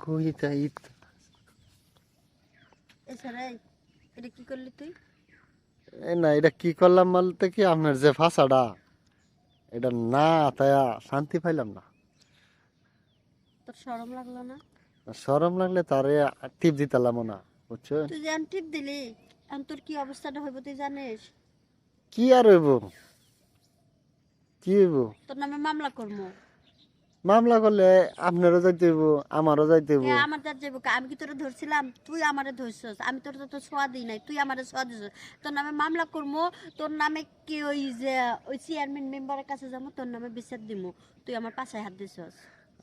কই তাই এছাড়াই এটা কি করলি তুই? না, এটা কি করলাম বলতে কি, আপনার যে ভাষাটা এটা না তাই শান্তি পাইলাম না। তোর শরম লাগলো না? শরম লাগলে তারে টিপ দিতালাম না, বুঝছো? তুই যে টিপ দিলি, এখন তোর কি অবস্থাটা হইব তুই জানিস? কি আর হইব, কি হইব? তোর নামে মামলা করবো। মামলা করলে আপনারও যাইতে হইব, আমারও যাইতে হইব। আমার যার যাবো আমি কি তোরা ধরছিলাম? তুই আমারে ধরছস, আমি তোর তো ছোঁয়া দিই নাই, তুই আমারে ছোঁয়া দিছস। তোর নামে মামলা করবো। তোর নামে কি ওই যে ওই চেয়ারম্যান মেম্বারের কাছে যাবো, তোর নামে বিচার দিমু তুই আমার পাশায় হাত দিছস।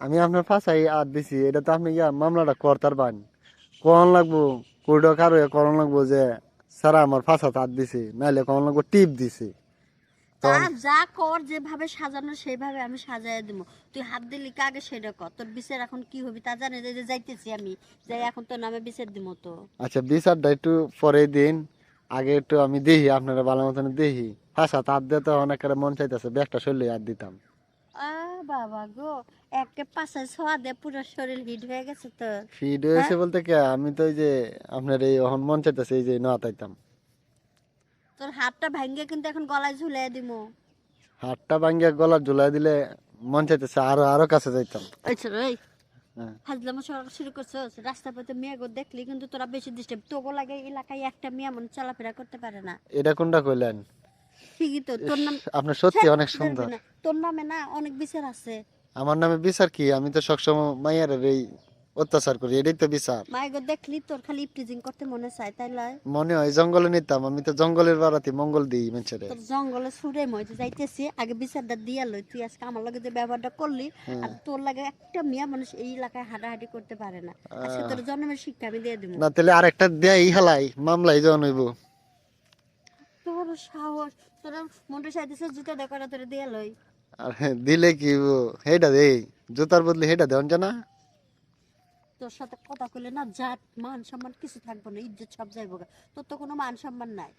আমি আপনার ফাঁসাই আর দিছি, এটা তো আপনি মামলাটা করতার বান কখন লাগবো, কোর্টে কারো কখন লাগবো যে স্যার আমার ফাঁসা হাত দিছি, নাইলে কখন লাগবো টিপ দিছি। তা তখন যা কর, যেভাবে সাজানো সেইভাবে আমি সাজায় দিব। তুই হাত দিলি কাগে সেটা কর, তোর বিচার এখন কি হবি তা জানি যে যাইতেছি আমি, যাই এখন তোর নামে বিচার দিব তো। আচ্ছা বিচারটা একটু পরে দিন, আগে একটু আমি দেখি আপনারা ভালো মতন দেখি। ফাঁসা হাত দিয়ে তো অনেক মন চাইতেছে ব্যাগটা শরীরে হাত দিতাম। বাবা গো, একে পাশায় ছোঁয়া দে পুরো শরীর হিট হয়ে গেছে তোর। ফিড হ্যাঁ, হয়েছে বলতে কি, আমি তো ওই যে আপনার এই এখন মন চাইতেছে এই যে নাতাইতাম। তোর হাতটা ভাঙ্গে কিন্তু এখন গলায় ঝুলাই দিমু। হাতটা ভাঙ্গিয়া গলা ঝুলাই দিলে মন চাইতেছে আরো আরো কাছে যাইতাম। আচ্ছা রে, হ্যাঁ। ফাজলামো শুরু করছস। রাস্তা পথে মেয়ে গো দেখলি কিন্তু তোরা বেশি ডিস্টার্ব। তোগো লাগে এলাকায় একটা মেয়ে মন চলাফেরা করতে পারে না। এটা কোনটা কইলেন? ঠিকই তো, তোর নাম আপনার সত্যি ছ্যাঃ, অনেক ধরবি সুন্দর। না। তোর নামে না অনেক বিচার আছে। আমার নামে বিচার কি? আমি তো সবসময় মাইয়ার এই অত্যাচার করি, এটাই তো বিচার। মাই গো দেখলি তোর খালি ইপটিজিং করতে মনে চায়, তাই লয়? মনে হয় জঙ্গলে নিতাম, আমি তো জঙ্গলের বাড়াতে মঙ্গল দিই মানুষের। তোর জঙ্গলে সুরে মই যে যাইতেছি, আগে বিচারটা দিয়া লই। তুই আজকে আমার লগে যে ব্যবহারটা করলি, আর তোর লাগে একটা মেয়ে মানুষ এই এলাকায় হাঁটাহাঁটি করতে পারে না। আজকে তোর জন্মের শিক্ষা আমি দিয়ে দিব। না তাহলে আরেকটা দেয় হালাই মামলাই যখন হইব। তোর সাহস, তোর মন্টু সাইতেছে জুতা দেখো তোর দিয়া লই। আর দিলে কি হইব? হেটা দেই, জুতার বদলে হেটা দেওয়ান জানা। তোর সাথে কথা কইলে না জাত মান সম্মান কিছু থাকবো না, ইজ্জত সব যাইবো গা। তোর তো কোনো মান সম্মান নাই।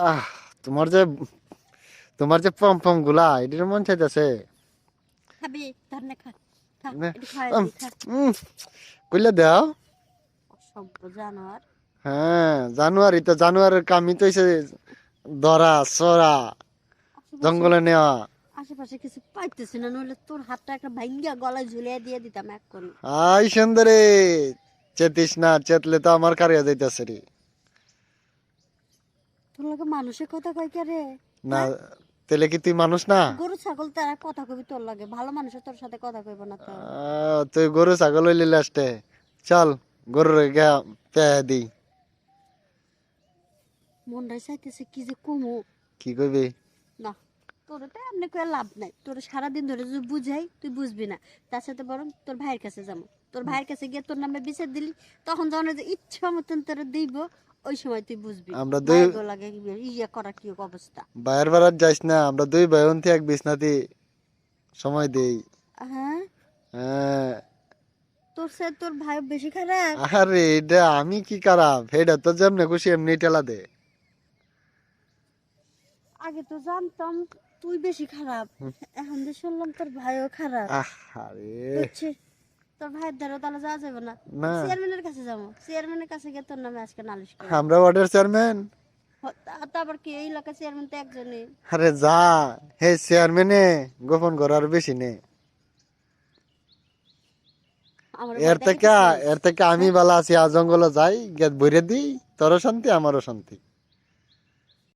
আহ, তোমার যে পম পম গুলা এটির মন চাইতেছে। খাবি ধর নে, খা খা, নে, একটু খাওয়াই উম, দিই, খা। উম, কইলে দাও। অসভ্য জানোয়ার। হ্যাঁ, জানুয়ারি তো জানুয়ারির কামই তো হইছে ধরা চড়া, আশেপাশে জঙ্গলে নেওয়া। আশেপাশে কিছু পাইতেছি না, নইলে তোর হাতটা একটা ভাঙ্গিয়া গলায় ঝুলিয়ে দিয়ে দিতাম এখন। আই সুন্দরে, চেতিস না, চেতলে তো আমার কারিয়া যাইতেছে রে। তোর লাগে মানুষের কথা কয় কে রে? না তেলে কি তুই মানুষ না? গরু ছাগল তারা কথা কবি, তোর লাগে ভালো মানুষের তোর সাথে কথা কইব না তো। তুই গরু ছাগল হইলি লাস্টে। চল গরুর গা পেয়ে দিই। মনটাই চাইতেছে কি যে কমু। কি কইবি? না, তোর তো এমনি করে লাভ নাই। তোর সারাদিন ধরে যদি বুঝাই তুই বুঝবি না। তার সাথে বরং তোর ভাইয়ের কাছে যাবো। তোর ভাইয়ের কাছে গিয়ে তোর নামে বিচার দিলি, তখন যখন ওই যে ইচ্ছা মতন তোর দিব, ওই সময় তুই বুঝবি আমরা দুই মায়ের গো লাগে ইয়ে করা কি অবস্থা। ভাইয়ের বাড়ার যাইস না, আমরা দুই ভাই বোন এক বিছনাতে সময় দেই। হ্যাঁ, হ্যাঁ। তোর সে তোর ভাই বেশি খারাপ। আরে এটা আমি কি খারাপ, এটা তো যেমনে খুশি এমনি টেলা দে। আগে তো জানতাম তুই বেশি খারাপ, এখন যে শুনলাম তোর ভাইও খারাপ। আরে বুঝছি, তোর ভাইয়ের দ্বারা তাহলে যাওয়া যাবে না। না, চেয়ারম্যানের কাছে যাবো, চেয়ারম্যানের কাছে গিয়ে তোর নামে আজকে নালিশ করবো। আমরা ওয়ার্ডের চেয়ারম্যান। তারপর কি এই এলাকার চেয়ারম্যান তো একজনই। আরে যা, হে চেয়ারম্যানে গোপন করার বেশি নেই। আমার এর ভয় থেকে দেখাইতেছিস? এর থেকে আমি বালা আছি, আ জঙ্গলে যাই গেট ভরে দিই, তোরও শান্তি আমারও শান্তি।